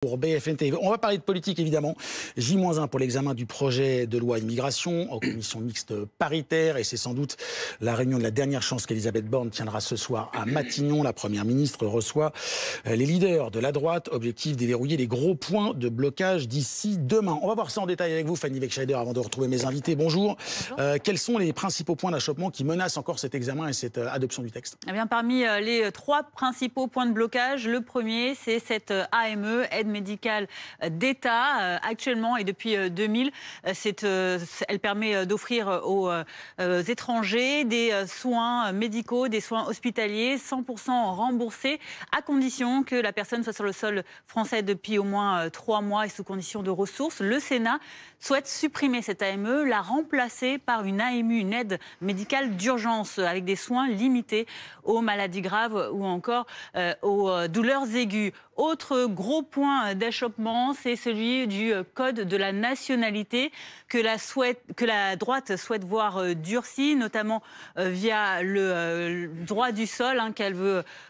Pour BFM TV. On va parler de politique évidemment. J-1 pour l'examen du projet de loi immigration en commission mixte paritaire et c'est sans doute la réunion de la dernière chance qu'Elisabeth Borne tiendra ce soir à Matignon. La première ministre reçoit les leaders de la droite. Objectif déverrouiller les gros points de blocage d'ici demain. On va voir ça en détail avec vous, Fanny Wegscheider, avant de retrouver mes invités. Bonjour. Quels sont les principaux points d'achoppement qui menacent encore cet examen et cette adoption du texte? Eh bien, parmi les trois principaux points de blocage, le premier, c'est cette AME, aide médicale d'État. Actuellement et depuis 2000, elle permet d'offrir aux étrangers des soins médicaux, des soins hospitaliers 100% remboursés, à condition que la personne soit sur le sol français depuis au moins 3 mois et sous condition de ressources. Le Sénat souhaite supprimer cette AME, la remplacer par une AMU, une aide médicale d'urgence, avec des soins limités aux maladies graves ou encore aux douleurs aiguës. Autre gros point d'achoppement, c'est celui du code de la nationalité que la droite souhaite voir durci, notamment via le droit du sol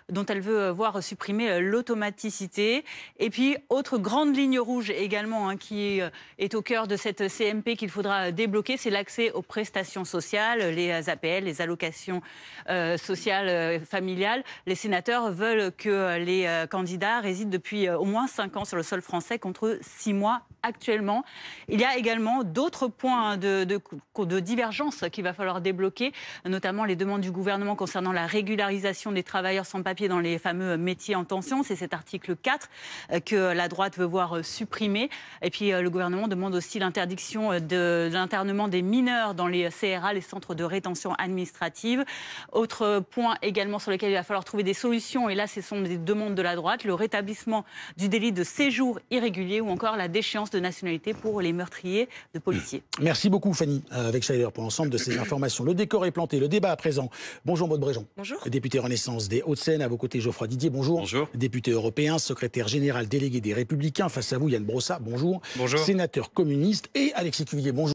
dont elle veut voir supprimer l'automaticité. Et puis, autre grande ligne rouge également qui est au cœur de cette CMP qu'il faudra débloquer, c'est l'accès aux prestations sociales, les APL, les allocations sociales familiales. Les sénateurs veulent que les candidats résident depuis au moins 5 ans sur le sol français contre 6 mois actuellement. Il y a également d'autres points de divergence qu'il va falloir débloquer, notamment les demandes du gouvernement concernant la régularisation des travailleurs sans papier dans les fameux métiers en tension. C'est cet article 4 que la droite veut voir supprimer. Et puis le gouvernement demande aussi l'interdiction de l'internement des mineurs dans les CRA, les centres de rétention administrative. Autre point également sur lequel il va falloir trouver des solutions, et là ce sont des demandes de la droite, le rétablissement du délit de séjour irrégulier ou encore la déchéance de nationalité pour les meurtriers de policiers. Merci beaucoup Fanny Wegscheider pour l'ensemble de ces informations. Le décor est planté, le débat à présent. Bonjour Maud Bréjon. Bonjour. Député Renaissance des Hauts-de-Seine, à vos côtés Geoffroy Didier, bonjour. Bonjour. Député européen, secrétaire général délégué des Républicains, face à vous Yann Brossat, bonjour. Bonjour. Sénateur communiste et Alexis Cuvillier, bonjour.